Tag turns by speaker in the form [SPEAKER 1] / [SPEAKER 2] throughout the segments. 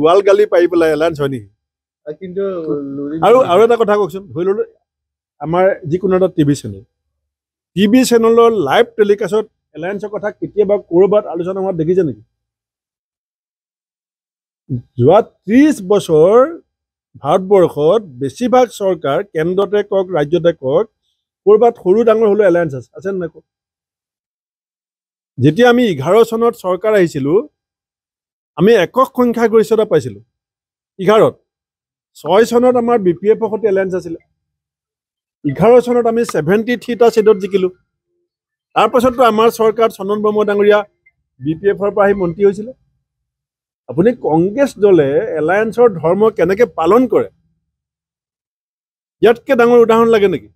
[SPEAKER 1] গোৱাল গালি পাৰি পেলাই এলায়েন্স হয় নেকি
[SPEAKER 2] কিন্তু
[SPEAKER 1] আৰু এটা কথা কওকচোন ধৰি ল'লো আমাৰ যিকোনো এটা টিভি চেনেলৰ লাইভ টেলিকাষ্টত এলায়েন্সৰ কথা কেতিয়াবা ক'ৰবাত আলোচনা হোৱাত দেখিছে নেকি যোৱা 30 বছৰ ভাৰতবৰ্ষত বেছিভাগ চৰকাৰ কেন্দ্ৰতে কওক ৰাজ্যতে কওক ক'ৰবাত সৰু ডাঙৰ হ'লেও এলায়েন্স আছে নে নাই যেতিয়া আমি 11 চনত চৰকাৰ আহিছিলোঁ আমি একক সংখ্যাগৰিষ্ঠতা পাইছিলোঁ 11ত 6 চনত আমাৰ BPF সৈতে এলায়েন্স আছিলে 11 চনত আমি 73টা সিটত জিকিলোঁ তাৰপাছততো আমাৰ চৰকাৰ চন্দন ব্ৰহ্ম ডাঙৰীয়া BPFৰ পৰা আহি মন্ত্ৰী হৈছিলে আপুনি কংগ্ৰেছ দলে এলায়েন্সৰ ধৰ্ম কেনেকৈ পালন কৰে ইয়াতকৈ ডাঙৰ উদাহৰণ লাগে নেকি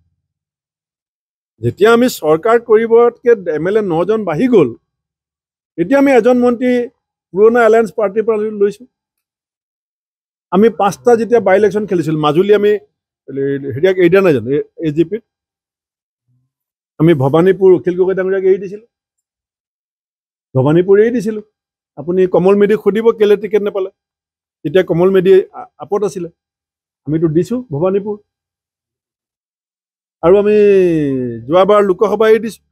[SPEAKER 1] যেতিয়া আমি চৰকাৰ কৰিবতকৈ MLA 9 জন বাঢ়ি গ'ল এতিয়া আমি এজন মন্ত্ৰী পুৰণা এলায়েন্স পাৰ্টিৰ পৰা লৈছোঁ আমি 5টা যেতিয়া বাই ইলেকশ্যন খেলিছিলোঁ মাজুলী আমি হেৰিয়াক এৰি দিয়া নাই জানো AGPত আমি ভৱানীপুৰ অখিল গগৈ ডাঙৰীয়াক এৰি দিছিলোঁ ভৱানীপুৰ এৰি দিছিলোঁ আপুনি কমল মেধিক সুধিব কেলে টিকেট নাপালে তেতিয়া কমল মেধি আপত আছিলে আমিতো দিছোঁ ভৱানীপুৰ আৰু আমি যোৱাবাৰ লোকসভা এৰি দিছোঁ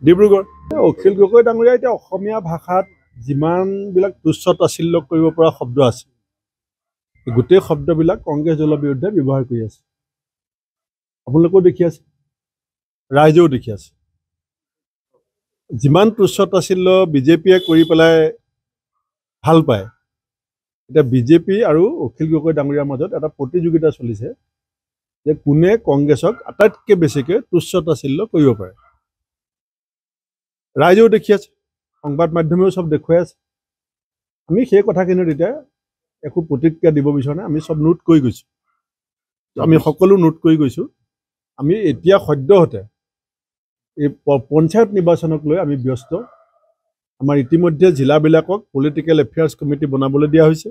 [SPEAKER 1] ডিব্ৰুগড় অখিল গগৈ ডাঙৰীয়া এতিয়া অসমীয়া ভাষাত যিমানবিলাক তুচ্ছ তাচ্ছিল্য কৰিব পৰা শব্দ আছে গোটেই শব্দবিলাক কংগ্ৰেছ দলৰ বিৰুদ্ধে ব্যৱহাৰ কৰি আছে আপোনালোকেও দেখি আছে ৰাইজেও দেখি আছে যিমান তুচ্ছ তাচ্ছিল্য বিজেপিয়ে কৰি পেলাই ভাল পায় এতিয়া বিজেপি আৰু অখিল গগৈ ডাঙৰীয়াৰ মাজত এটা প্ৰতিযোগিতা চলিছে যে কোনে কংগ্ৰেছক আটাইতকৈ বেছিকৈ তুচ্ছ তাচ্ছিল্য কৰিব পাৰে ৰাইজেও দেখি আছে সংবাদ মাধ্যমেও চব দেখুৱাই আছে আমি সেই কথাখিনিত এতিয়া একো প্ৰতিক্ৰিয়া দিব বিচৰা নাই আমি চব নোট কৰি গৈছোঁ আমি সকলো নোট কৰি গৈছোঁ আমি এতিয়া সদ্যহতে এই পঞ্চায়ত নিৰ্বাচনক লৈ আমি ব্যস্ত আমাৰ ইতিমধ্যে জিলাবিলাকক পলিটিকেল এফেয়াৰ্ছ কমিটি বনাবলৈ দিয়া হৈছে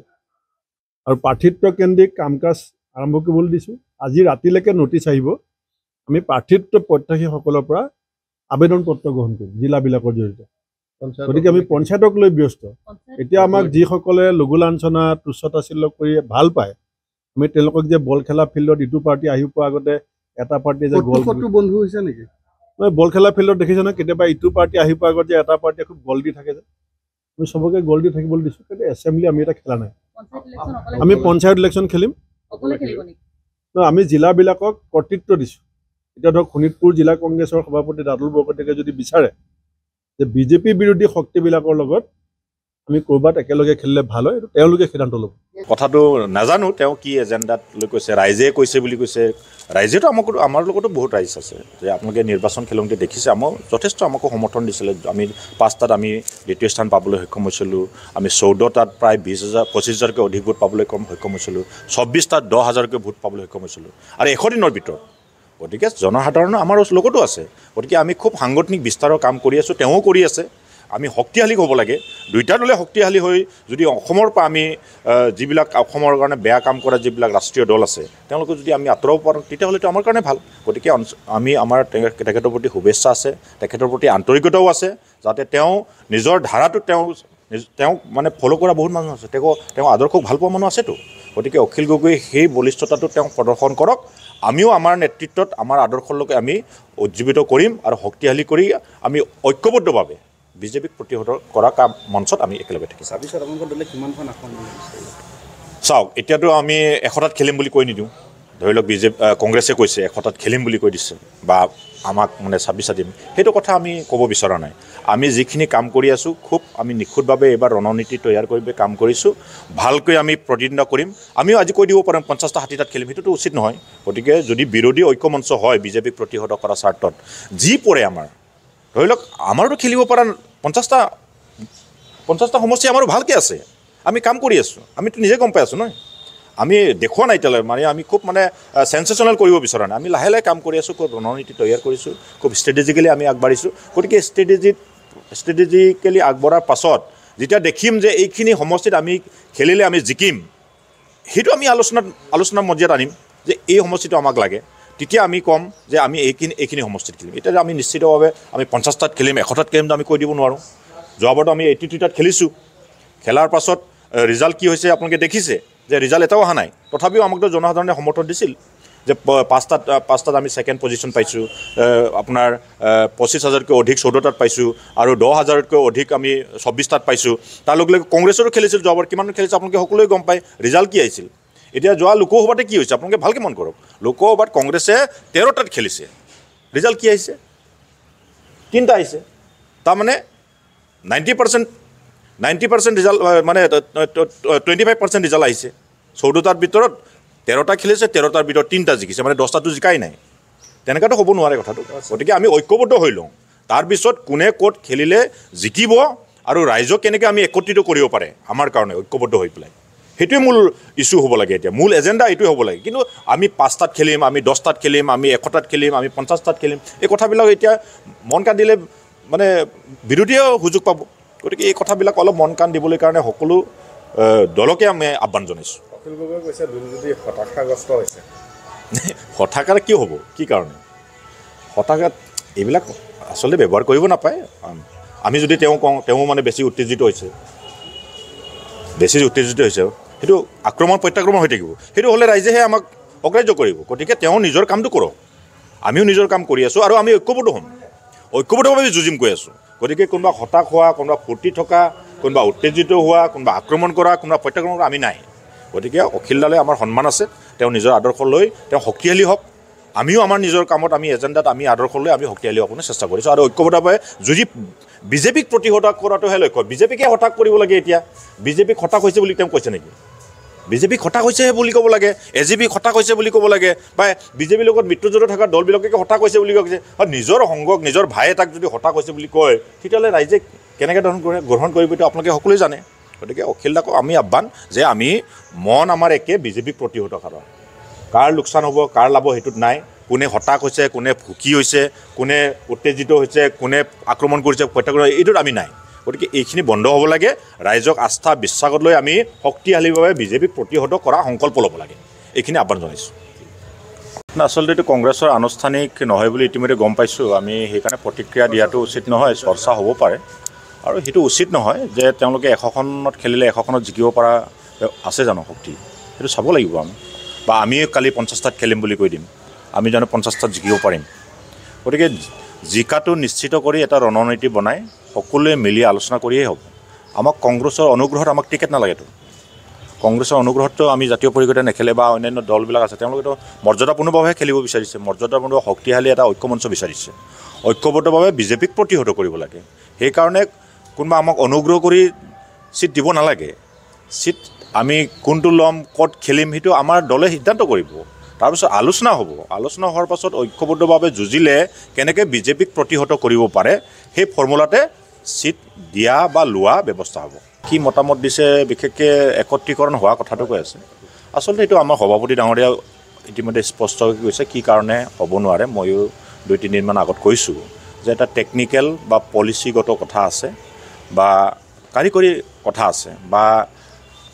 [SPEAKER 1] আৰু প্ৰাৰ্থিত্ব কেন্দ্ৰিক কাম কাজ আৰম্ভ কৰিবলৈ দিছোঁ আজি ৰাতিলৈকে নটিচ আহিব আমি প্ৰাৰ্থিত্ব প্ৰত্যাশীসকলৰ পৰা আবেদন পত্ৰ গ্ৰহণ কৰিম জিলাবিলাকৰ জৰিয়তে গতিকে আমি পঞ্চায়তক লৈ ব্যস্ত এতিয়া আমাক যিসকলে লঘু লাঞ্ছনা তুচ্ছ তাচ্ছিল্য কৰি ভাল পায় আমি তেওঁলোকক যে বল খেলা ফিল্ডত ইটো পাৰ্টি আহি পোৱাৰ আগতে এটা পাৰ্টিয়ে যে গল
[SPEAKER 2] বন্ধু হৈছে নেকি
[SPEAKER 1] বল খেলা ফিল্ডত দেখিছে ন কেতিয়াবা ইটো পাৰ্টি আহি পোৱাৰ আগত যে এটা পাৰ্টিয়ে খুব গল দি থাকে যে আমি চবকে গল দি থাকিবলৈ দিছোঁ কিন্তু এছেম্বলি আমি এটা খেলা নাই আমি পঞ্চায়ত ইলেকশ্যন খেলিম আমি জিলাবিলাকক কৰ্তৃত্ব দিছোঁ এতিয়া ধৰক শোণিতপুৰ জিলা কংগ্ৰেছৰ সভাপতি দাদুল বৰকটকীয়ে যদি বিচাৰে যে বিজেপি বিৰোধী শক্তিবিলাকৰ লগত আমি ক'ৰবাত একেলগে খেলিলে ভাল হয় এইটো তেওঁলোকে সিদ্ধান্ত ল'ব
[SPEAKER 3] কথাটো নাজানো তেওঁ কি এজেণ্ডাত লৈ কৈছে ৰাইজে কৈছে বুলি কৈছে ৰাইজেতো আমাৰ লগতো বহুত ৰাইজ আছে যে আপোনালোকে নিৰ্বাচন খেলোঁতে দেখিছে আমাক যথেষ্ট আমাকো সমৰ্থন দিছিলে আমি 5টাত আমি দ্বিতীয় স্থান পাবলৈ সক্ষম হৈছিলোঁ আমি 14টাত প্ৰায় 25,000-25,000কৈ অধিক ভোট পাবলৈ সক্ষম হৈছিলোঁ 26টাত 10,000কৈ ভোট পাবলৈ সক্ষম হৈছিলোঁ আৰু 100 দিনৰ ভিতৰত গতিকে জনসাধাৰণ আমাৰ লগতো আছে গতিকে আমি খুব সাংগঠনিক বিস্তাৰৰ কাম কৰি আছোঁ তেওঁও কৰি আছে আমি শক্তিশালী হ'ব লাগে দুইটা দলে শক্তিশালী হৈ যদি অসমৰ পৰা আমি যিবিলাক অসমৰ কাৰণে বেয়া কাম কৰা যিবিলাক ৰাষ্ট্ৰীয় দল আছে তেওঁলোকক যদি আমি আঁতৰাব পাৰোঁ তেতিয়াহ'লেতো আমাৰ কাৰণে ভাল গতিকে আমি আমাৰ তেখেতৰ প্ৰতি শুভেচ্ছা আছে তেখেতৰ প্ৰতি আন্তৰিকতাও আছে যাতে তেওঁ নিজৰ ধাৰাটো তেওঁ মানে ফ'ল' কৰা বহুত মানুহ আছে তেওঁ আদৰ্শক ভাল পোৱা মানুহ আছেতো গতিকে অখিল গগৈ সেই বলিষ্ঠতাটো তেওঁ প্ৰদৰ্শন কৰক আমিও আমাৰ নেতৃত্বত আমাৰ আদৰ্শলৈকে আমি উজ্জীৱিত কৰিম আৰু শক্তিশালী কৰি আমি ঐক্যবদ্ধভাৱে বিজেপিক প্ৰতিহত কৰা কাম মঞ্চত আমি একেলগে থাকিম চাওক এতিয়াতো আমি 100টাত খেলিম বুলি কৈ নিদিওঁ ধৰি লওক কংগ্ৰেছে কৈছে 100টাত খেলিম বুলি কৈ দিছে বা আমাক মানে 26টা দিম সেইটো কথা আমি ক'ব বিচৰা নাই আমি যিখিনি কাম কৰি আছোঁ খুব আমি নিখুঁতভাৱে এইবাৰ ৰণনীতি তৈয়াৰ কৰি কাম কৰিছোঁ ভালকৈ আমি প্ৰতিদ্বন্দ্বিতা কৰিম আমিও আজি কৈ দিব পাৰিম 50টা 60টাত খেলিম সেইটোতো উচিত নহয় গতিকে যদি বিৰোধী ঐক্যমঞ্চ হয় বিজেপিক প্ৰতিহত কৰা স্বাৰ্থত যি পৰে আমাৰ ধৰি লওক আমাৰতো খেলিব পৰা 50টা সমষ্টি আমাৰো ভালকৈ আছে আমি কাম কৰি আছোঁ আমিতো নিজে গম পাই আছোঁ নহয় আমি দেখুওৱা নাই এতিয়ালৈ মানে আমি খুব মানে চেঞ্চেশ্যনেল কৰিব বিচৰা নাই আমি লাহে লাহে কাম কৰি আছোঁ খুব ৰণনীতি তৈয়াৰ কৰিছোঁ খুব ষ্ট্ৰেটেজিকেলি আমি আগবাঢ়িছোঁ গতিকে ষ্ট্ৰেটেজিকেলি আগবঢ়াৰ পাছত যেতিয়া দেখিম যে এইখিনি সমষ্টিত আমি খেলিলে আমি জিকিম সেইটো আমি আলোচনাৰ মজিয়াত আনিম যে এই সমষ্টিটো আমাক লাগে তেতিয়া আমি ক'ম যে আমি এইখিনি সমষ্টিত খেলিম এতিয়া আমি নিশ্চিতভাৱে আমি 50টাত খেলিম 100টাত খেলিম আমি কৈ দিব নোৱাৰোঁ যোৱাবাৰতো আমি 83টাত খেলিছোঁ খেলাৰ পাছত ৰিজাল্ট কি হৈছে আপোনালোকে দেখিছে যে ৰিজাল্ট এটাও অহা নাই তথাপিও আমাকতো জনসাধাৰণে সমৰ্থন দিছিল যে পাঁচটাত আমি ছেকেণ্ড পজিশ্যন পাইছোঁ আপোনাৰ 25,000তকৈ অধিক 14টাত পাইছোঁ আৰু 10,000তকৈ অধিক আমি 24টাত পাইছোঁ তাৰ লগে লগে কংগ্ৰেছৰো খেলিছিল যোৱাবাৰ কিমান খেলিছে আপোনালোকে সকলোৱে গম পায় ৰিজাল্ট কি আহিছিল এতিয়া যোৱা লোকসভাতে কি হৈছে আপোনালোকে ভালকৈ মন কৰক লোকসভাত কংগ্ৰেছে 13টাত খেলিছে ৰিজাল্ট কি আহিছে 3টা আহিছে তাৰমানে 90% ৰিজাল্ট মানে 25% ৰিজাল্ট আহিছে 14টাৰ ভিতৰত 13টা খেলিছে 13টাৰ ভিতৰত 3টা জিকিছে মানে 10টাটো জিকাই নাই তেনেকুৱাতো হ'ব নোৱাৰে কথাটো গতিকে আমি ঐক্যবদ্ধ হৈ লওঁ তাৰপিছত কোনে ক'ত খেলিলে জিকিব আৰু ৰাইজক কেনেকৈ আমি একত্ৰিত কৰিব পাৰে আমাৰ কাৰণে ঐক্যবদ্ধ হৈ পেলাই সেইটোৱে মূল ইছ্যু হ'ব লাগে এতিয়া মূল এজেণ্ডা এইটোৱে হ'ব লাগে কিন্তু আমি 5টাত খেলিম আমি 10টাত খেলিম আমি 100টাত খেলিম আমি 50টাত খেলিম এই কথাবিলাক এতিয়া মন কাণ দিলে মানে বিৰোধীয়ে সুযোগ পাব গতিকে এই কথাবিলাক অলপ মন কাণ দিবলৈ কাৰণে সকলো দলকে আমি আহ্বান জনাইছোঁ
[SPEAKER 2] অখিল গগৈ কৈছে দল যদি হতাশাগ্ৰস্ত হৈছে
[SPEAKER 3] হতাশাৰ কি হ'ব কি কাৰণে হতাশাত এইবিলাক আচলতে ব্যৱহাৰ কৰিব নাপায় আমি যদি তেওঁ কওঁ তেওঁ মানে বেছি উত্তেজিত হৈছে সেইটো আক্ৰমণ প্ৰত্যাক্ৰমণ হৈ থাকিব সেইটো হ'লে ৰাইজেহে আমাক অগ্ৰাহ্য কৰিব গতিকে তেওঁ নিজৰ কামটো কৰক আমিও নিজৰ কাম কৰি আছোঁ আৰু আমি ঐক্যবদ্ধ হ'ম ঐক্যবদ্ধভাৱে যুঁজিম কৈ আছোঁ গতিকে কোনোবা হতাশ হোৱা কোনোবা ফূৰ্তি থকা কোনোবা উত্তেজিত হোৱা কোনোবা আক্ৰমণ কৰা কোনোবা প্ৰত্যাক্ৰমণ কৰা আমি নাই গতিকে অখিলদালে আমাৰ সন্মান আছে তেওঁ নিজৰ আদৰ্শ লৈ তেওঁ শক্তিশালী হওক আমিও আমাৰ নিজৰ কামত আমি এজেণ্ডাত আমি আদৰ্শ লৈ আমি শক্তিশালী হ'বলৈ চেষ্টা কৰিছোঁ আৰু ঐক্যবদ্ধভাৱে যদি বিজেপিক প্ৰতিহত কৰাটোহে লক্ষ্য বিজেপিকে হতাশ কৰিব লাগে এতিয়া বিজেপিক হতাশ হৈছে বুলি তেওঁ কৈছে নেকি বিজেপিক হতাশ হৈছেহে বুলি ক'ব লাগে এজিপিক হতাশ হৈছে বুলি ক'ব লাগে বা বিজেপিৰ লগত মিত্ৰজোঁটত থকা দলবিলাকে হতাশ হৈছে বুলি কৈছে আৰু নিজৰ সংগক নিজৰ ভাই এটাক যদি হতাশ হৈছে বুলি কয় তেতিয়াহ'লে ৰাইজে কেনেকৈ গ্ৰহণ কৰিব এইটো আপোনালোকে সকলোৱে জানে গতিকে অখিলদাকো আমি আহ্বান যে আমি মন আমাৰ একে বিজেপিক প্ৰতিহত কৰা কাৰ লোকচান হ'ব কাৰ লাভ সেইটোত নাই কোনে হতাশ হৈছে কোনে ভুকি হৈছে কোনে উত্তেজিত হৈছে কোনে আক্ৰমণ কৰিছে প্ৰত্যাক্ৰমণ এইটোত আমি নাই গতিকে এইখিনি বন্ধ হ'ব লাগে ৰাইজক আস্থা বিশ্বাসত লৈ আমি শক্তিশালীভাৱে বিজেপিক প্ৰতিহত কৰা সংকল্প ল'ব লাগে এইখিনি আহ্বান জনাইছোঁ আচলতে এইটো কংগ্ৰেছৰ আনুষ্ঠানিক নহয় বুলি ইতিমধ্যে গম পাইছোঁ আমি সেইকাৰণে প্ৰতিক্ৰিয়া দিয়াটো উচিত নহয় চৰ্চা হ'ব পাৰে আৰু সেইটো উচিত নহয় যে তেওঁলোকে 100খনত খেলিলে 100খনত জিকিব পৰা আছে জানো শক্তি সেইটো চাব লাগিব আমি বা আমি কালি 50টাত খেলিম বুলি কৈ দিম আমি জানো 50টাত জিকিব পাৰিম গতিকে জিকাটো নিশ্চিত কৰি এটা ৰণনীতি বনাই সকলোৱে মিলি আলোচনা কৰিয়েই হ'ব আমাক কংগ্ৰেছৰ অনুগ্ৰহত আমাক টিকেট নালাগেতো কংগ্ৰেছৰ অনুগ্ৰহততো আমি জাতীয় পৰিষদে নেখেলে বা অন্যান্য দলবিলাক আছে তেওঁলোকেতো মৰ্যাদাপূৰ্ণভাৱে খেলিব বিচাৰিছে মৰ্যাদাপূৰ্ণ শক্তিশালী এটা ঐক্যমঞ্চ বিচাৰিছে ঐক্যবদ্ধভাৱে বিজেপিক প্ৰতিহত কৰিব লাগে সেইকাৰণে কোনোবা আমাক অনুগ্ৰহ কৰি চিট দিব নালাগে চিট আমি কোনটো ল'ম ক'ত খেলিম সেইটো আমাৰ দলে সিদ্ধান্ত কৰিব তাৰপিছত আলোচনা হ'ব আলোচনা হোৱাৰ পাছত ঐক্যবদ্ধভাৱে যুঁজিলে কেনেকৈ বিজেপিক প্ৰতিহত কৰিব পাৰে সেই ফৰ্মুলাতে চিট দিয়া বা লোৱা ব্যৱস্থা হ'ব কি মতামত দিছে বিশেষকৈ একত্ৰীকৰণ হোৱা কথাটো কৈ আছে আচলতে এইটো আমাৰ সভাপতি ডাঙৰীয়া ইতিমধ্যে স্পষ্টকৈ কৈছে কি কাৰণে হ'ব নোৱাৰে ময়ো 2-3 দিনমান আগত কৈছোঁ যে এটা টেকনিকেল বা পলিচিগত কথা আছে বা কাৰিকৰী কথা আছে বা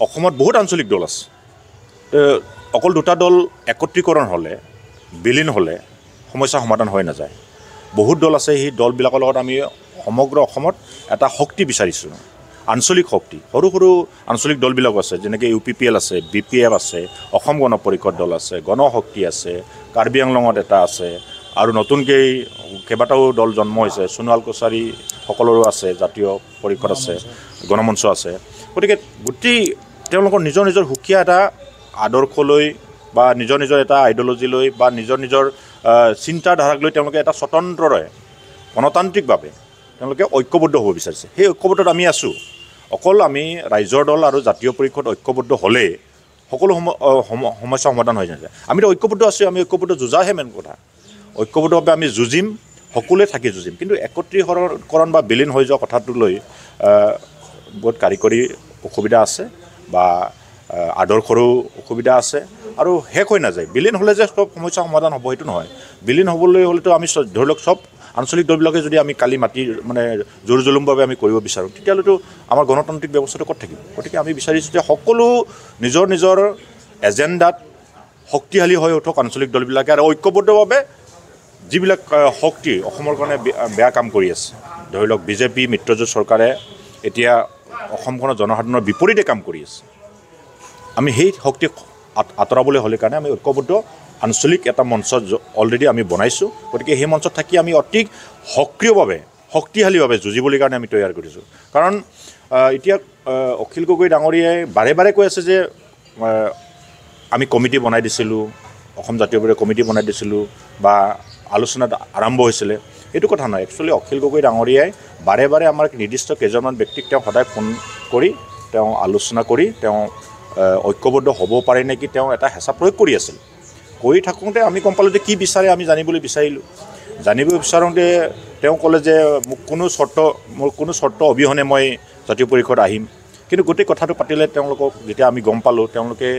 [SPEAKER 3] অসমত বহুত আঞ্চলিক দল আছে অকল দুটা দল একত্ৰীকৰণ হ'লে বিলীন হ'লে সমস্যা সমাধান হৈ নাযায় বহুত দল আছে সেই দলবিলাকৰ লগত আমি সমগ্ৰ অসমত এটা শক্তি বিচাৰিছোঁ আঞ্চলিক শক্তি সৰু সৰু আঞ্চলিক দলবিলাক আছে যেনেকৈ UPPL আছে BPF আছে অসম গণ পৰিষদ দল আছে গণশক্তি আছে কাৰ্বি আংলঙত এটা আছে আৰু নতুনকৈ কেইবাটাও দল জন্ম হৈছে সোণোৱাল কছাৰী সকলোৰো আছে জাতীয় পৰিষদ আছে গণমঞ্চ আছে গতিকে গোটেই তেওঁলোকৰ নিজৰ নিজৰ সুকীয়া এটা আদৰ্শ লৈ বা নিজৰ নিজৰ এটা আইডিঅলজি লৈ বা নিজৰ নিজৰ চিন্তাধাৰাক লৈ তেওঁলোকে এটা স্বতন্ত্ৰৰে গণতান্ত্ৰিকভাৱে তেওঁলোকে ঐক্যবদ্ধ হ'ব বিচাৰিছে সেই ঐক্যবদ্ধত আমি আছোঁ অকল আমি ৰাইজৰ দল আৰু জাতীয় পৰিষদ ঐক্যবদ্ধ হ'লে সকলো সমস্যা সমাধান হৈ নাযায় আমিতো ঐক্যবদ্ধ আছোঁ আমি ঐক্যবদ্ধ যুঁজাহে মেইন কথা ঐক্যবদ্ধভাৱে আমি যুঁজিম সকলোৱে থাকি যুঁজিম কিন্তু একত্ৰীকৰণ বা বিলীন হৈ যোৱা কথাটো লৈ বহুত কাৰিকৰী অসুবিধা আছে বা আদৰ্শৰো অসুবিধা আছে আৰু শেষ হৈ নাযায় বিলীন হ'লে যে সব সমস্যা সমাধান হ'ব সেইটো নহয় বিলীন হ'বলৈ হ'লেতো আমি ধৰি লওক চব আঞ্চলিক দলবিলাকে যদি আমি কালি মাটি মানে জোৰ জুলুমভাৱে আমি কৰিব বিচাৰোঁ তেতিয়াহ'লেতো আমাৰ গণতান্ত্ৰিক ব্যৱস্থাটো ক'ত থাকিব গতিকে আমি বিচাৰিছোঁ যে সকলো নিজৰ নিজৰ এজেণ্ডাত শক্তিশালী হৈ উঠক আঞ্চলিক দলবিলাকে আৰু ঐক্যবদ্ধভাৱে যিবিলাক শক্তি অসমৰ কাৰণে বেয়া কাম কৰি আছে ধৰি লওক বিজেপি মিত্ৰজোঁট চৰকাৰে এতিয়া অসমখনৰ জনসাধাৰণৰ বিপৰীতে কাম কৰি আছে আমি সেই শক্তি আঁতৰাবলৈ হ'লে কাৰণে আমি ঐক্যবদ্ধ আঞ্চলিক এটা মঞ্চ অলৰেডি আমি বনাইছোঁ গতিকে সেই মঞ্চত থাকি আমি অতি সক্ৰিয়ভাৱে শক্তিশালীভাৱে যুঁজিবলৈ কাৰণে আমি তৈয়াৰ কৰিছোঁ কাৰণ এতিয়া অখিল গগৈ ডাঙৰীয়াই বাৰে বাৰে কৈ আছে যে আমি কমিটি বনাই দিছিলোঁ অসম জাতীয় পৰিষদে কমিটি বনাই দিছিলোঁ বা আলোচনাত আৰম্ভ হৈছিলে এইটো কথা নহয় একচুৱেলি অখিল গগৈ ডাঙৰীয়াই বাৰে বাৰে আমাৰ নিৰ্দিষ্ট কেইজনমান ব্যক্তিক তেওঁ সদায় ফোন কৰি তেওঁ আলোচনা কৰি তেওঁ ঐক্যবদ্ধ হ'ব পাৰে নেকি তেওঁ এটা হেঁচা প্ৰয়োগ কৰি আছিল কৰি থাকোঁতে আমি গম পালোঁ যে কি বিচাৰে আমি জানিবলৈ বিচাৰিলোঁ জানিব বিচাৰোঁতে তেওঁ ক'লে যে মোৰ কোনো চৰ্ত অবিহনে মই জাতীয় পৰিষদ আহিম কিন্তু গোটেই কথাটো পাতিলে তেওঁলোকক যেতিয়া আমি গম পালোঁ তেওঁলোকে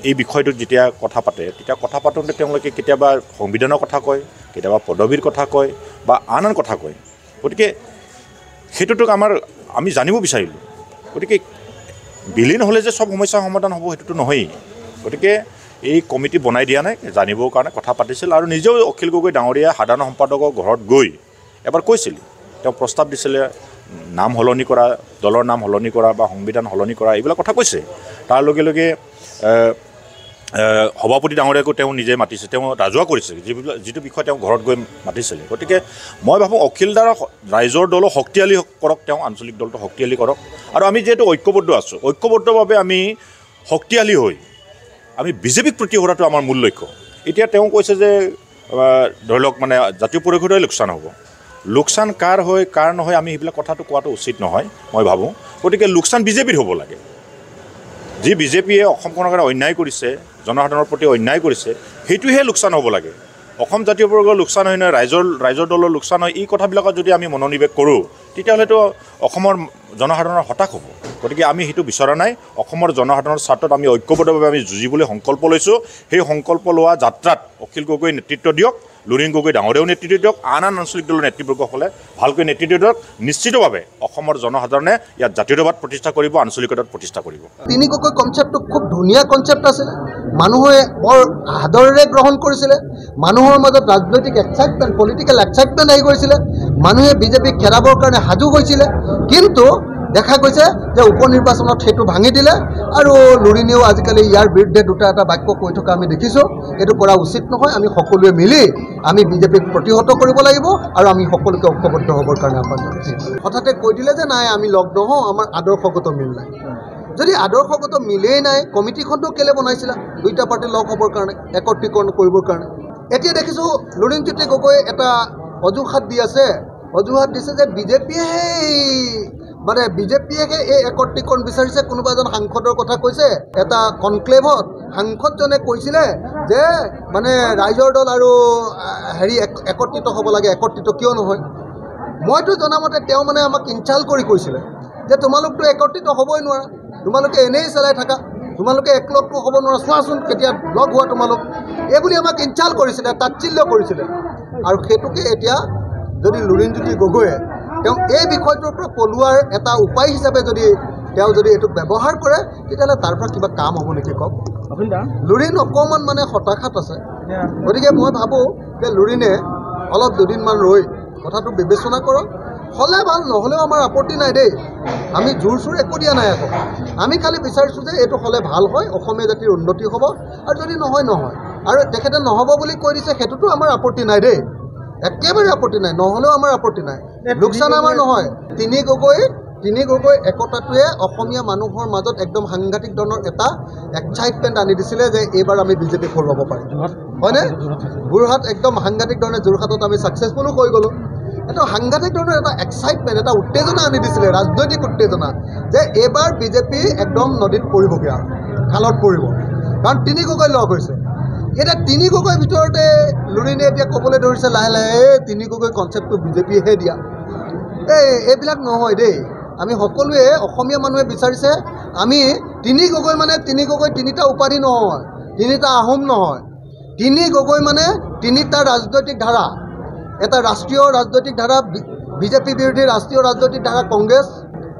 [SPEAKER 3] এই বিষয়টোত যেতিয়া কথা পাতে তেতিয়া কথা পাতোঁতে তেওঁলোকে কেতিয়াবা সংবিধানৰ কথা কয় কেতিয়াবা পদবীৰ কথা কয় বা আন কথা কয় গতিকে সেইটোটোক আমি জানিব বিচাৰিলোঁ গতিকে বিলীন হ'লে যে চব সমস্যাৰ সমাধান হ'ব সেইটোতো নহয়েই গতিকে এই কমিটি বনাই দিয়া নাই জানিবৰ কাৰণে কথা পাতিছিল আৰু নিজেও অখিল গগৈ ডাঙৰীয়া সাধাৰণ সম্পাদকৰ ঘৰত গৈ এবাৰ কৈছিল তেওঁ প্ৰস্তাৱ দিছিলে নাম সলনি কৰা দলৰ নাম সলনি কৰা বা সংবিধান সলনি কৰা এইবিলাক কথা কৈছে তাৰ লগে লগে সভাপতি ডাঙৰীয়াকো তেওঁ নিজে মাতিছে তেওঁ ৰাজহুৱা কৰিছে যিটো বিষয় তেওঁ ঘৰত গৈ মাতিছিলে গতিকে মই ভাবোঁ অখিলদাৰ ৰাইজৰ দলো শক্তিশালী কৰক তেওঁ আঞ্চলিক দলটো শক্তিশালী কৰক আৰু আমি যিহেতু ঐক্যবদ্ধ আছোঁ ঐক্যবদ্ধভাৱে আমি শক্তিশালী হৈ আমি বিজেপিক প্ৰতিহৰাটো আমাৰ মূল লক্ষ্য এতিয়া তেওঁ কৈছে যে ধৰি লওক মানে জাতীয় পৰিষদৰে লোকচান হ'ব লোকচান কাৰ হয় কাৰ নহয় আমি সেইবিলাক কথাটো কোৱাটো উচিত নহয় মই ভাবোঁ গতিকে লোকচান বিজেপিৰ হ'ব লাগে যি বিজেপিয়ে অসমখনৰ কাৰণে অন্যায় কৰিছে জনসাধাৰণৰ প্ৰতি অন্যায় কৰিছে সেইটোহে লোকচান হ'ব লাগে অসম জাতীয় পৰিষদৰ লোকচান হয় নহয় ৰাইজৰ দলৰ লোকচান হয় এই কথাবিলাকত যদি আমি মনোনিৱেশ কৰোঁ তেতিয়াহ'লেতো অসমৰ জনসাধাৰণৰ হতাশ হ'ব গতিকে আমি সেইটো বিচৰা নাই অসমৰ জনসাধাৰণৰ স্বাৰ্থত আমি ঐক্যবদ্ধভাৱে আমি যুঁজিবলৈ সংকল্প লৈছোঁ সেই সংকল্প লোৱা যাত্ৰাত অখিল গগৈ নেতৃত্ব দিয়ক লুৰিণ গগৈ ডাঙৰীয়াও নেতৃত্ব দিয়ক আন আঞ্চলিক দলৰ নেতৃবৰ্গসকলে ভালকৈ নেতৃত্ব দিয়ক নিশ্চিতভাৱে অসমৰ জনসাধাৰণে ইয়াত জাতীয়তাবাদ প্ৰতিষ্ঠা কৰিব আঞ্চলিকতাত প্ৰতিষ্ঠা কৰিব
[SPEAKER 4] তিনি গগৈ কনচেপ্টটো খুব ধুনীয়া কনচেপ্ট আছিলে মানুহে বৰ আদৰেৰে গ্ৰহণ কৰিছিলে মানুহৰ মাজত ৰাজনৈতিক এক্সাইটমেণ্ট পলিটিকেল এক্সাইটমেণ্ট আহি গৈছিলে মানুহে বিজেপিক খেদাবৰ কাৰণে সাজু হৈছিলে কিন্তু দেখা গৈছে যে উপ নিৰ্বাচনত সেইটো ভাঙি দিলে আৰু লুৰিণেও আজিকালি ইয়াৰ বিৰুদ্ধে দুটা এটা বাক্য কৈ থকা আমি দেখিছোঁ এইটো কৰা উচিত নহয় আমি সকলোৱে মিলি আমি বিজেপিক প্ৰতিহত কৰিব লাগিব আৰু আমি সকলোকে ঐক্যবদ্ধ হ'বৰ কাৰণে আহ্বান জনাইছোঁ হঠাতে কৈ দিলে যে নাই আমি লগ নহওঁ আমাৰ আদৰ্শগত মিল নাই যদি আদৰ্শগত মিলেই নাই কমিটিখনটো কেলৈ বনাইছিলা দুইটা পাৰ্টি লগ হ'বৰ কাৰণে একত্ৰীকৰণ কৰিবৰ কাৰণে এতিয়া দেখিছোঁ লুৰিণজ্যোতি গগৈ এটা অজুহাত দি আছে অজুহাত দিছে যে বিজেপিয়েহে এই একত্ৰীকৰণ বিচাৰিছে কোনোবা এজন সাংসদৰ কথা কৈছে এটা কনক্লেভত সাংসদজনে কৈছিলে যে মানে ৰাইজৰ দল আৰু একত্ৰিত হ'ব লাগে একত্ৰিত কিয় নহয় মইতো জনামতে তেওঁ মানে আমাক ইনচাল্ট কৰি কৈছিলে যে তোমালোকতো একত্ৰিত হ'বই নোৱাৰা তোমালোকে এনেই চলাই থাকা তোমালোকে একলগটো হ'ব নোৱাৰা চোৱাচোন কেতিয়া লগ হোৱা তোমালোক এইবুলি আমাক ইনচাল্ট কৰিছিলে তাচ্ছিল্য কৰিছিলে আৰু সেইটোকে এতিয়া যদি লুৰিণজ্যোতি গগৈয়ে তেওঁ এই বিষয়টোৰ পৰা পলোৱাৰ এটা উপায় হিচাপে যদি এইটোক ব্যৱহাৰ কৰে তেতিয়াহ'লে তাৰ পৰা কিবা কাম হ'ব নেকি কওক লুৰিণ অকণমান মানে হতাশাত আছে গতিকে মই ভাবোঁ যে লুৰিণে অলপ দুদিনমান ৰৈ কথাটো বিবেচনা কৰক হ'লে ভাল নহ'লেও আমাৰ আপত্তি নাই দেই আমি জোৰ চোৰ একো দিয়া নাই আকৌ আমি খালি বিচাৰিছোঁ যে এইটো হ'লে ভাল হয় অসমীয়া জাতিৰ উন্নতি হ'ব আৰু যদি নহয় আৰু তেখেতে নহ'ব বুলি কৈ দিছে সেইটোতো আমাৰ আপত্তি নাই দেই একেবাৰে আপত্তি নাই নহ'লেও আমাৰ আপত্তি নাই লোকচান আমাৰ নহয় তিনি গগৈ একতাটোৱে অসমীয়া মানুহৰ মাজত একদম সাংঘাতিক ধৰণৰ এটা এক্সাইটমেণ্ট আনি দিছিলে যে এইবাৰ আমি বিজেপিক হৰুৱাব পাৰিম হয়নে যোৰহাট একদম সাংঘাতিক ধৰণে যোৰহাটত আমি ছাকচেছফুলো হৈ গ'লোঁ এটা সাংঘাতিক ধৰণৰ এটা এক্সাইটমেণ্ট এটা উত্তেজনা আনি দিছিলে ৰাজনৈতিক উত্তেজনা যে এইবাৰ বিজেপি একদম নদীত পৰিবগৈ আৰু খালত পৰিব কাৰণ তিনি গগৈ লগ হৈছে এতিয়া তিনি গগৈৰ ভিতৰতে লুৰিণে এতিয়া ক'বলৈ ধৰিছে লাহে লাহে তিনি গগৈ কনচেপ্টটো বিজেপিয়েহে দিয়া এইবিলাক নহয় দেই আমি সকলোৱে অসমীয়া মানুহে বিচাৰিছে আমি তিনি গগৈ মানে তিনি গগৈ তিনিটা উপাধি নহয় তিনিটা আহোম নহয় তিনি গগৈ মানে তিনিটা ৰাজনৈতিক ধাৰা এটা ৰাষ্ট্ৰীয় ৰাজনৈতিক ধাৰা বিজেপি বিৰোধী ৰাষ্ট্ৰীয় ৰাজনৈতিক ধাৰা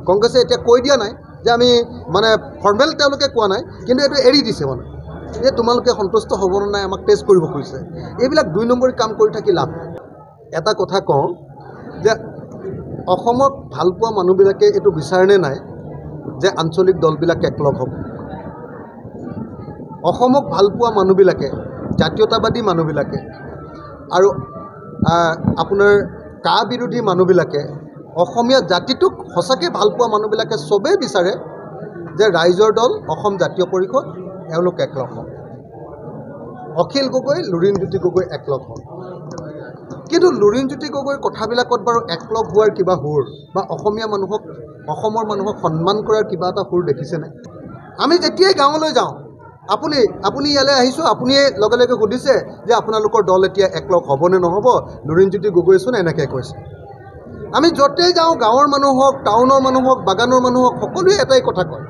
[SPEAKER 4] কংগ্ৰেছে এতিয়া কৈ দিয়া নাই যে আমি মানে ফৰ্মেল তেওঁলোকে কোৱা নাই কিন্তু এইটো এৰি দিছে মানে যে তোমালোকে সন্তুষ্ট হ'ব নাই আমাক টেষ্ট কৰিব খুজিছে এইবিলাক দুই নম্বৰী কাম কৰি থাকি লাভ এটা কথা কওঁ যে অসমক ভাল পোৱা মানুহবিলাকে এইটো বিচাৰেনে নাই যে আঞ্চলিক দলবিলাক একলগ হ'ব? অসমক ভাল পোৱা মানুহবিলাকে, জাতীয়তাবাদী মানুহবিলাকে আৰু আপোনাৰ কা বিৰোধী মানুহবিলাকে, অসমীয়া জাতিটোক সঁচাকৈ ভাল পোৱা মানুহবিলাকে চবেই বিচাৰে যে ৰাইজৰ দল, অসম জাতীয় পৰিষদ এওঁলোক একলগ হওক, অখিল গগৈ, লুৰিণজ্যোতি গগৈ একলগ হওক। কিন্তু লুৰিণজ্যোতি গগৈৰ কথাবিলাকত বাৰু একলগ হোৱাৰ কিবা সুৰ বা অসমীয়া মানুহক, অসমৰ মানুহক সন্মান কৰাৰ কিবা এটা সুৰ দেখিছেনে? আমি যেতিয়াই গাঁৱলৈ যাওঁ, আপুনি ইয়ালৈ আহিছোঁ, আপুনিয়ে লগে লগে সুধিছে যে আপোনালোকৰ দল এতিয়া একলগ হ'বনে নহ'ব? লুৰিণজ্যোতি গগৈচোন এনেকৈ কৈছে। আমি য'তেই যাওঁ, গাঁৱৰ মানুহ হওক, টাউনৰ মানুহ হওক, বাগানৰ মানুহ হওক, সকলোৱে এটাই কথা কয়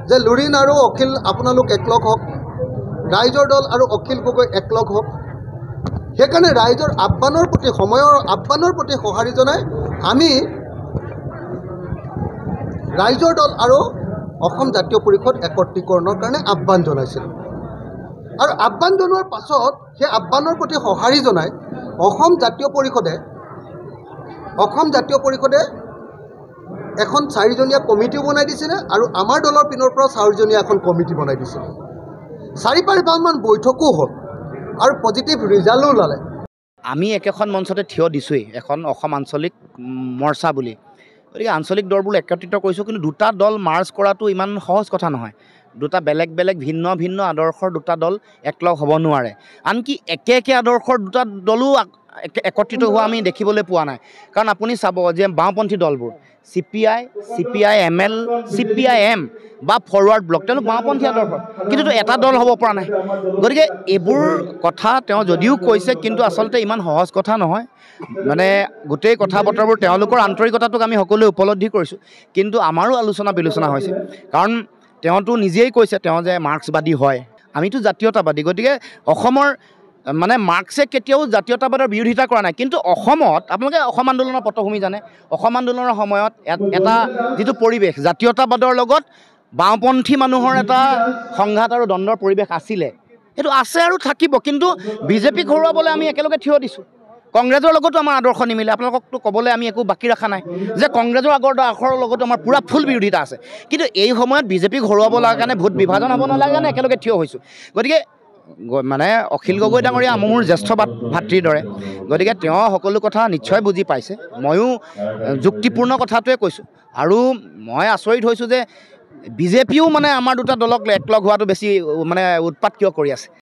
[SPEAKER 4] যে লুৰিণ আৰু অখিল আপোনালোক একলগ হওক, ৰাইজৰ দল আৰু অখিল গগৈ একলগ হওক। সেইকাৰণে ৰাইজৰ আহ্বানৰ প্ৰতি, সময়ৰ আহ্বানৰ প্ৰতি সঁহাৰি জনাই আমি ৰাইজৰ দল আৰু অসম জাতীয় পৰিষদ একত্ৰীকৰণৰ কাৰণে আহ্বান জনাইছিলোঁ। আৰু আহ্বান জনোৱাৰ পাছত সেই আহ্বানৰ প্ৰতি সঁহাৰি জনাই অসম জাতীয় পৰিষদে এখন 4জনীয়া কমিটিও বনাই দিছিলে আৰু আমাৰ দলৰ পিনৰ পৰা 4জনীয়া এখন কমিটি বনাই দিছিলে। 4-5বাৰমান বৈঠকো হ'ল আৰু পজিটিভ ৰিজাল্টো ওলালে।
[SPEAKER 5] আমি একেখন মঞ্চতে থিয় দিছোঁৱেই, এখন অসম আঞ্চলিক মৰ্চা বুলি। গতিকে আঞ্চলিক দলবোৰ একত্ৰিত কৰিছোঁ, কিন্তু দুটা দল মাৰ্জ কৰাটো ইমান সহজ কথা নহয়। দুটা বেলেগ বেলেগ ভিন্ন ভিন্ন আদৰ্শৰ দুটা দল একলগ হ'ব নোৱাৰে। আনকি একে আদৰ্শৰ দুটা দলো একত্ৰিত হোৱা আমি দেখিবলৈ পোৱা নাই। কাৰণ আপুনি চাব যে বাওঁপন্থী দলবোৰ CPI, CPI-ML, CPI-M বা ফৰৱাৰ্ড ব্লক, তেওঁলোক বাওঁপন্থী আদৰ্শ, কিন্তু এটা দল হ'ব পৰা নাই। গতিকে এইবোৰ কথা তেওঁ যদিও কৈছে, কিন্তু আচলতে ইমান সহজ কথা নহয়। মানে গোটেই কথা বতৰাবোৰ তেওঁলোকৰ আন্তৰিকতাটোক আমি সকলোৱে উপলব্ধি কৰিছোঁ, কিন্তু আমাৰো আলোচনা বিলোচনা হৈছে। কাৰণ তেওঁতো নিজেই কৈছে তেওঁ যে মাৰ্ক্সবাদী হয়, আমিতো জাতীয়তাবাদী। গতিকে অসমৰ মানে মাৰ্ক্সে কেতিয়াও জাতীয়তাবাদৰ বিৰোধিতা কৰা নাই। কিন্তু অসমত আপোনালোকে অসম আন্দোলনৰ পটভূমি জানে, অসম আন্দোলনৰ সময়ত এটা যিটো পৰিৱেশ, জাতীয়তাবাদৰ লগত বাওঁপন্থী মানুহৰ এটা সংঘাত আৰু দ্বন্দ্বৰ পৰিৱেশ আছিলে, সেইটো আছে আৰু থাকিব। কিন্তু বিজেপিক হৰুৱাবলৈ আমি একেলগে থিয় দিছোঁ। কংগ্ৰেছৰ লগতো আমাৰ আদৰ্শ নিমিলে। আপোনালোককতো ক'বলৈ আমি একো বাকী ৰখা নাই যে কংগ্ৰেছৰ আদৰ্শৰ লগতো আমাৰ পূৰা ফুল বিৰোধিতা আছে। কিন্তু এই সময়ত বিজেপিক হৰুৱাব লগা কাৰণে, ভোট বিভাজন হ'ব নালাগে কাৰণে একেলগে থিয় হৈছোঁ। গতিকে মানে অখিল গগৈ ডাঙৰীয়া মোৰ জ্যেষ্ঠ ভাতৃৰ দৰে, গতিকে তেওঁ সকলো কথা নিশ্চয় বুজি পাইছে। ময়ো যুক্তিপূৰ্ণ কথাটোৱে কৈছোঁ। আৰু মই আচৰিত হৈছোঁ যে বিজেপিও মানে আমাৰ দুটা দলক একলগ হোৱাটো বেছি মানে উৎপাত কিয় কৰি আছে।